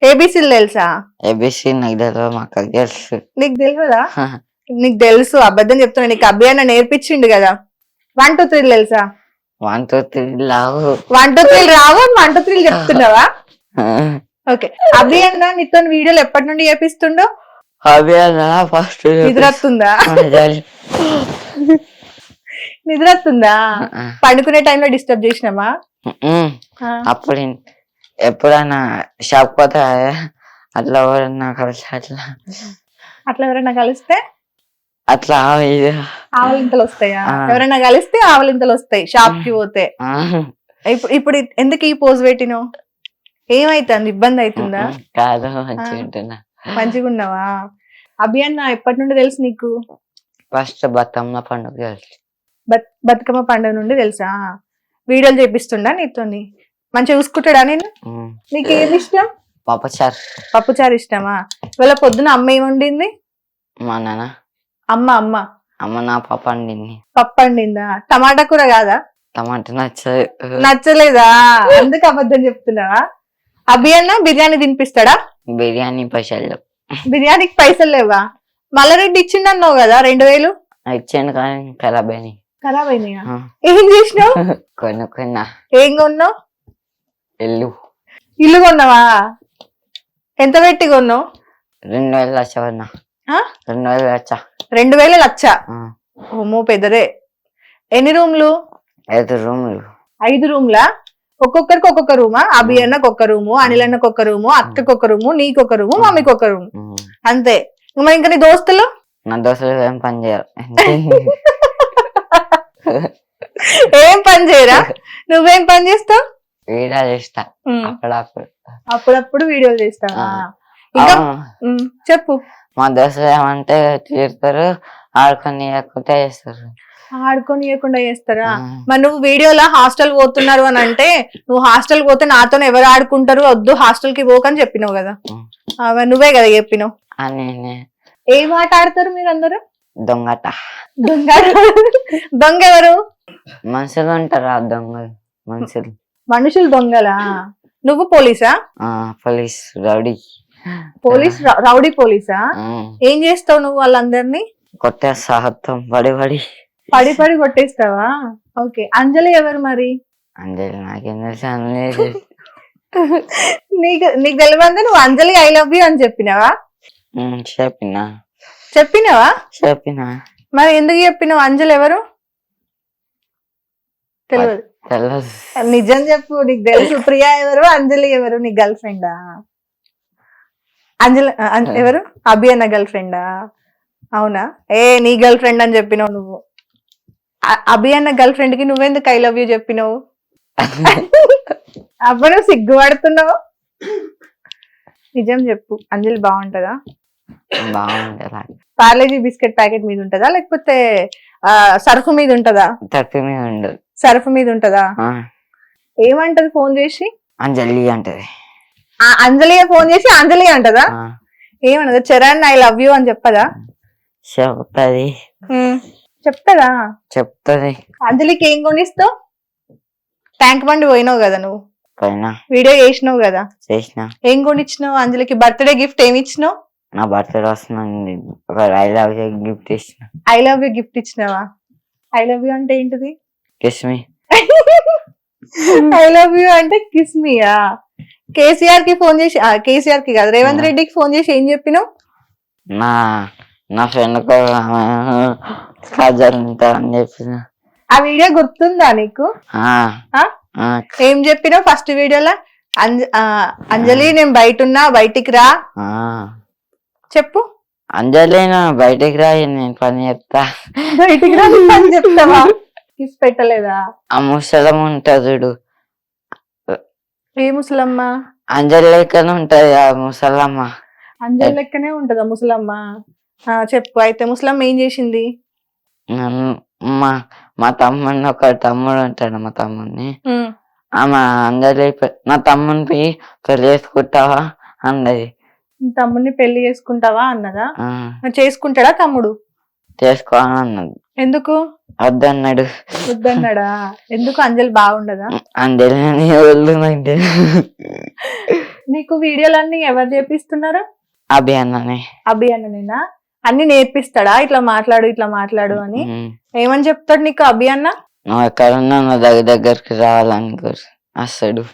ఏబిసిలు తెలుసా? ఏబిసి నాకు తెలియదు, మా అక్కకి తెలుసు. నీకు తెలియదా? నీకు తెలుసు, అబద్ధం చెప్తున్నా. నీకు అభి అన్న నేర్పించిండు కదా. 1 2 3 తెలుసా? 1 2 3 లావు. 1 2 3 రావు, 1 2 3 చెప్తున్నావా? ఓకే. అభి అన్న నీతో వీడియోలు ఎప్పటి నుండి చేపిస్తుండో? అభి అన్న ఫస్ట్ నిద్రస్తుందా? నిద్రస్తుందా? పండుకునే టైంలో డిస్టర్బ్ చేసినామా? అప్పుడు ఎప్పుడన్నా షాప్ పోతే అట్లా ఎవరన్నా కలిసి అట్లా ఎవరైనా కలిస్తే అట్లా ఆవలింతలు వస్తాయా? ఎవరైనా కలిస్తే ఆవలింతలు వస్తాయి షాప్ కి పోతే. ఇప్పుడు ఎందుకు ఈ పోజ్ పెట్టినావు? ఏమైతుంది? ఇబ్బంది అవుతుందా? కాదు, మంచిగా మంచిగా ఉన్నావా? అభి అన్న ఎప్పటి నుండి తెలుసు నీకు? ఫస్ట్ బతుకమ్మ పండుగ తెలుసు. బతుకమ్మ పండుగ నుండి తెలుసా? వీడియోలు చేపిస్తుండా నీతోని? మంచిగా చూసుకుంటాడా నేను? నీకు ఏది ఇష్టం? పప్పుచారు. పప్పుచారు ఇష్టమా? ఇవాళ పొద్దున అమ్మ ఏముండింది? మా నాన్న అమ్మ అమ్మ అమ్మ నా పప్పు వండింది. పప్పు వండిందా? టమాటా కూర కాదా? టమాటా నచ్చదు. నచ్చలేదా? అందుకు అబద్ధం చెప్తున్నావా? అభి అన్న బిర్యానీ తినిపిస్తాడా? బిర్యానీ పైసలు. బిర్యానీకి పైసలు లేవా? మల్లారెడ్డి ఇచ్చిండన్నావు కదా 2000. ఇచ్చాను కానీ ఖరాబ్ అయినాయి. ఖరాబ్ అయినాయా? ఏం చేసినావు? కొనుక్కున్నా. ఏం కొన్నావు? ఇల్లు కొన్నావా? ఎంత పెట్టి కొన్నావు? 2000 లక్ష కొన్నా. 2000 లక్ష. 2000 లక్ష? ఓమో పెద్దదే. ఎన్ని రూమ్లు? 5 రూమ్లు. 5 రూమ్లా? ఒక్కొక్కరికి ఒక్కొక్క రూమా? అభి అన్నకు ఒక రూము, అనిల్ అన్నకు ఒక రూము, అక్కకు ఒక రూము, నీకు ఒక రూము, మమ్మీకి ఒక రూము, అంతే. మరి ఇంకా నీ దోస్తులు? నా దోస్తులు ఏం పని చేయరు. ఏం పని చేయరా? నువ్వేం పని చేస్తావు? వీడియోలు చేస్తా అప్పుడప్పుడు వీడియోలు చేస్తావా? ఇంకా చెప్పు. మా దోస్తులు ఏమంటే తీరుతారు, ఆడుకొని చేస్తారు. ఆడుకొని ఇవ్వకుండా చేస్తారా? మరి నువ్వు వీడియోలో హాస్టల్ పోతున్నారు అని అంటే, నువ్వు హాస్టల్ పోతే నాతో ఎవరు ఆడుకుంటారు, వద్దు హాస్టల్ కి పోకని చెప్పినావు కదా. నువ్వే కదా చెప్పినావు. ఏం ఆట ఆడతారు మీరందరూ? దొంగట. దొంగ ఎవరు? మనుషులు ఉంటారు. దొంగలు మనుషులు దొంగలా? నువ్వు పోలీసా? Police rowdy. పోలీస్ రౌడీ పోలీసా? ఏం చేస్తావు నువ్వు వాళ్ళందరినీ? కొట్టేస్తా. పడి కొట్టేస్తావా? ఓకే. అంజలి ఎవరు మరి? అంజలి నాకేం తెలుసు. నీకు తెలియదు. నువ్వు అంజలి ఐ లవ్ యూ అని చెప్పినావా? చెప్పినావా? మరి ఎందుకు చెప్పినావు? అంజలి ఎవరు? తెలియదు. నిజం చెప్పు, నీకు తెలుసు. ప్రియా ఎవరు, అంజలి ఎవరు? నీ గర్ల్ ఫ్రెండా? అంజలి ఎవరు? అభి అన్న గర్ల్ ఫ్రెండా? అవునా? నీ గర్ల్ ఫ్రెండ్ అని చెప్పినావు నువ్వు. అభి అన్న గర్ల్ ఫ్రెండ్ కి నువ్వెందుకు ఐ లవ్ యూ చెప్పినావు? అప్పుడు నువ్వు సిగ్గుపడుతున్నావు. నిజం చెప్పు, అంజలి బాగుంటదా? బాగుంటదా? పార్లేజీ బిస్కెట్ ప్యాకెట్ మీద ఉంటదా లేకపోతే సర్ఫ్ మీద ఉంటదా? సర్ఫ్ మీద ఉంటదా? ఏమంటది ఫోన్ చేసి? అంజలి అంటది. అంజలి ఫోన్ చేసి అంజలి అంటదా? ఏమన్నదా? చరణ్ ఐ లవ్ యూ అని చెప్పదా? చెప్తదా? చెప్తది. అంజలికి ఏం కొనిస్తావు? ట్యాంక్ బండి పోయినావు కదా నువ్వు, వీడియో చేసినావు కదా. ఏం కొనిచ్చినావు అంజలికి? బర్త్డే గిఫ్ట్ ఏమి ఇచ్చినావు? నా బర్త్డే వస్తుంది, ఐ లవ్ యూ గిఫ్ట్ ఇచ్చిన. ఐ లవ్ యూ గిఫ్ట్ ఇచ్చినావా? ఐ లవ్ యూ అంటే ఏంటిది? Kiss me. I love you అంటే కిస్ మీయా? కేసీఆర్ కి ఫోన్ చేసి, కేసీఆర్ కి కాదు రేవంత్ రెడ్డికి ఫోన్ చేసి ఏం చెప్పినావు? నా ఫ్రెండ్ అని చెప్పిన. ఆ వీడియో గుర్తుందా నీకు? ఏం చెప్పినావు ఫస్ట్ వీడియోలో? అంజలి నేను బయట ఉన్నా, బయటికి రా చెప్పు. అంజలి బయటికి రా, నేను పని చెప్తా. బయటికి రా, పని చెప్తావా? కిస్ పెట్టలేదా? ఆ ముసలమ్మ ఉంటది చూడు. ఏ ముసలమ్మ? అంజలి లెక్కనే ఉంటది ఆ ముసలమ్మ. అంజలి లెక్కనే ఉంటదా ముసలమ్మ? చెప్పు. అయితే ముసలమ్మ ఏం చేసింది? మా తమ్ముడిని, ఒక తమ్ముడు ఉంటాడు, మా తమ్ముడిని ఆమె అంజలి నా తమ్ముడిని పెళ్లి చేసుకుంటావా అన్నది. తమ్ముడిని పెళ్లి చేసుకుంటావా అన్నదా? చేసుకుంటాడా తమ్ముడు? చేసుకోవాలని అన్నది. ఎందుకు వద్దన్నాడు? వద్దన్నాడా? ఎందుకు? అంజలి బాగుండదా? అంజలి నీకు వీడియోలన్నీ ఎవరు చేపిస్తున్నారు? అభియాన్ననే. అభియన్ననేనా? అన్ని నేర్పిస్తాడా ఇట్లా మాట్లాడు అని? ఏమని చెప్తాడు నీకు అభియన్న? నువ్వు ఎక్కడున్నా నా దగ్గరికి రావాలని వస్తాడు.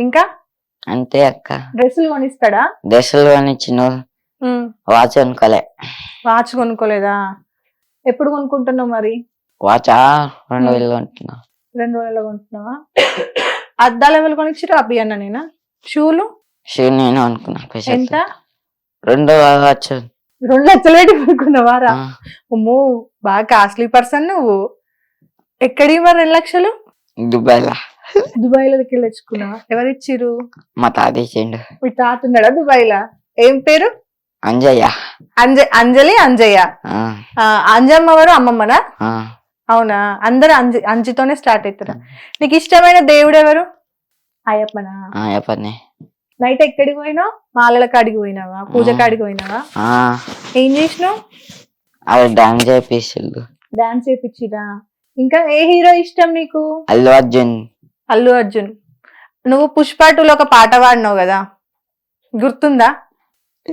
ఇంకా అంతే అక్క. డ్రెస్సులు కొనిస్తాడా? డ్రెస్సులు కొనిచ్చిన వాచ్ కొనుక్కోలే. వాచ్ కొనుక్కోలేదా? ఎప్పుడు కొనుక్కుంటున్నావు మరి? వాచా 2000 కొంటున్నా. 2000 కొంటున్నావా? అద్దాలు ఎవరు కొనిచ్చారు? అభియన్ననేనా? షూలు? షూ నేను అనుకున్నా. ఎంత? 2 వాచ్. 2 లక్షలు పెట్టి కొనుక్కున్నావారా? అమ్మో, బాగా కాస్ట్లీ పర్సన్ నువ్వు. ఎక్కడి మరి 2 లక్షలు? దుబాయ్ లో తెచ్చుకున్నావా? ఎవరిచ్చిరు? మా తాత ఇచ్చిండు. మీ తాత ఉన్నాడా దుబాయ్ లా? ఏం పేరు? అంజయ్య. అంజలి అంజయ్య. అంజమ్మ ఎవరు? అమ్మమ్మనా? అవునా? అందరు అంజితోనే స్టార్ట్ అవుతారా? నీకు ఇష్టమైన దేవుడు ఎవరు? అయ్యప్పనా? అయ్యప్పనే. నైట్ ఎక్కడికి పోయినావు? మాలల కాడికి పోయినావా? పూజ కాడికి పోయినావా? ఏం చేసినావు? డాన్స్ చేపిస్తుండు. డాన్స్ చేపించిరా? ఇంకా ఏ హీరో ఇష్టం నీకు? అల్లు అర్జున్. అల్లు అర్జున్. నువ్వు పుష్ప 2లో ఒక పాట పాడినావు కదా, గుర్తుందా?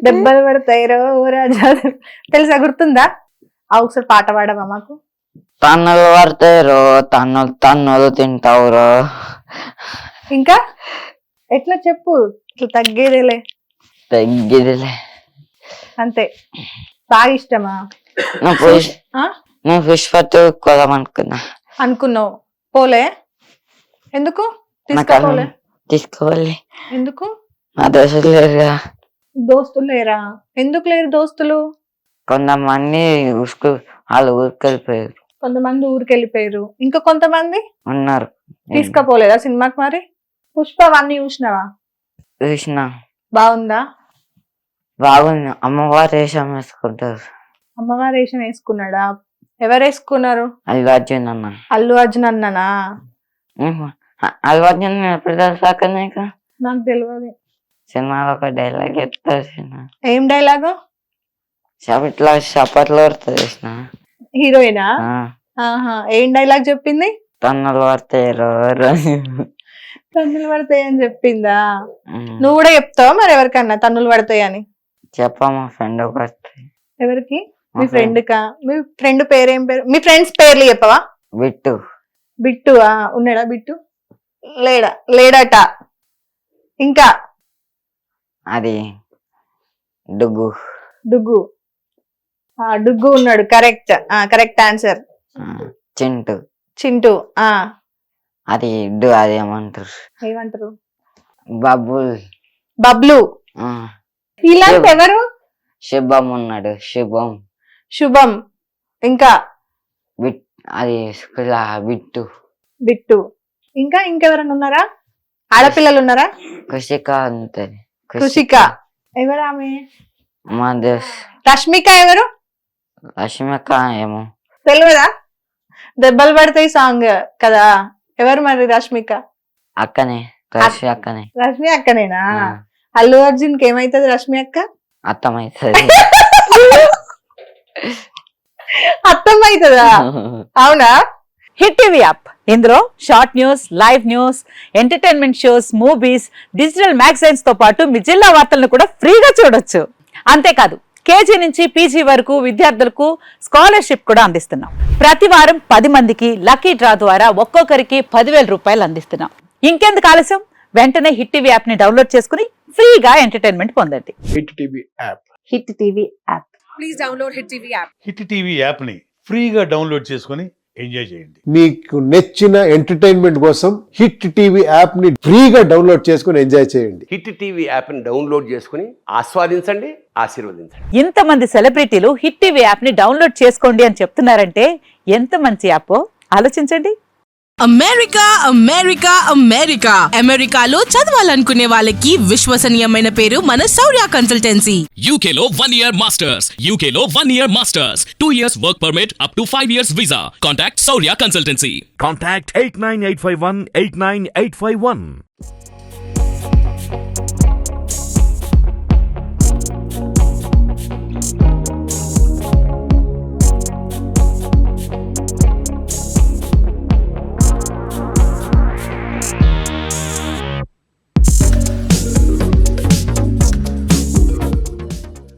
దెబ్బలు పడతాయి రో రాజా, తెలుసా? గుర్తుందా? ఒకసారి పాట పాడవా మాకు? తన్నులు పడతాయి రో తన్నులు తింటావు రో. ఇంకా ఎట్లా చెప్పు? ఇట్లా తగ్గేదేలే అంతే. బాగా ఇష్టమా? నేను పుష్ప 2 కొదామనుకున్నా. అనుకున్నావు, పోలే? ఎందుకు తీసుకోవాలి? ఎందుకు? నా దోస్తులు లేరుగా. దోస్తులు లేరా? ఎందుకు లేరు దోస్తులు? కొంతమంది వాళ్ళు ఊరికి వెళ్ళిపోయారు. కొంతమంది ఊరికి వెళ్ళిపోయారు, ఇంకా కొంతమంది ఉన్నారు. తీసుకపోలేదా సినిమాకి? మరి పుష్ప 1 చూసినావా? చూసినా. బాగుందా? బాగుంది. అమ్మవారు వేషం వేసుకుంటారు. అమ్మవారు వేషం వేసుకున్నాడా? ఎవరు వేసుకున్నారు? అల్లు అర్జున్ అన్న. అల్లు అర్జున్ అన్ననా? అల్లు అర్జున్ ఎప్పుడు తెలుసాక నీకు? నాకు తెలియదు. సినిమాలో ఒక డైలాగ్ చెప్తారు. ఏం డైలాగు? ఇట్లా చప్పట్లు పడుతుంది. హీరోయినా? ఏం డైలాగ్ చెప్పింది? తన్నులు పడతాయి తన్నులు పడతాయి అని చెప్పిందా? నువ్వు కూడా చెప్తావా మరి ఎవరికన్నా తన్నులు పడతాయి అని? చెప్పా, మా ఫ్రెండ్ పడతాయి. ఎవరికి? మీ ఫ్రెండ్ కా? మీ ఫ్రెండ్ పేరు ఏం పేరు? మీ ఫ్రెండ్స్ పేర్లు చెప్పవా? బిట్టు. బిట్టు ఉన్నాడా? బిట్టు లేడట. ఇంకా అది డుగ్గు. డుగ్గు ఉన్నాడు. Correct answer. చింటూ. అది ఏమంటారు? బబ్లు. ఇలాంటి ఎవరు? శుభం ఉన్నాడు. శుభం. ఇంకా అది బిట్టు. ఇంకా ఇంకెవరైనా ఉన్నారా? ఆడపిల్లలు ఉన్నారా? కృషిక. ఎవరు ఆమె? రష్మిక. ఎవరు? రష్మిక ఏమో తెలియదా? దెబ్బలు పడతాయి సాంగ్ కదా. ఎవరు మరి రష్మిక? అక్కనే. రష్మి అక్కనేనా? అల్లు అర్జున్ కి ఏమైతుంది రష్మి అక్క? అత్తమైతుంది. అత్తమైతుందా? అవునా? హిట్ టీవీ యాప్, ఇందులో short news, live news, entertainment shows, movies, digital magazines తో పాటు మీ జిల్లా వార్తలను కూడా ఫ్రీగా చూడొచ్చు. అంతేకాదు, కేజీ నుంచి పీజీ వరకు విద్యార్థులకు స్కాలర్షిప్ కూడా అందిస్తున్నాం. ప్రతి వారం 10 మందికి లక్కీ డ్రా ద్వారా ఒక్కొక్కరికి 10,000 రూపాయలు అందిస్తున్నాం. ఇంకెందుకు ఆలస్యం? వెంటనే హిట్ టీవీ యాప్ ని డౌన్లోడ్ చేసుకుని ఫ్రీగా ఎంటర్టైన్మెంట్ పొందండి. Hit TV app. Hit TV app. Please download hit TV app. Hit TV app ని ఫ్రీగా డౌన్లోడ్ చేసుకుని ఎంజాయ్ చేయండి. మీకు నచ్చిన ఎంటర్టైన్మెంట్ కోసం హిట్ టీవీ యాప్ ని ఫ్రీగా డౌన్లోడ్ చేసుకుని ఎంజాయ్ చేయండి. హిట్ టీవీ యాప్ ని డౌన్లోడ్ చేసుకుని ఆస్వాదించండి, ఆశీర్వదించండి. ఇంతమంది సెలబ్రిటీలు హిట్ టీవీ యాప్ ని డౌన్లోడ్ చేసుకోండి అని చెప్తున్నారంటే ఎంత మంచి యాప్ ఆలోచించండి. అమెరికాలో చదవాలనుకునే వాళ్ళకి విశ్వసనీయమైన పేరు మన శౌర్య కన్సల్టెన్సీ. UK లో 1 year masters. UK లో 1 year masters. 2 years work permit up to 5 years visa. Contact Saurya Consultancy. Contact 89851 89851.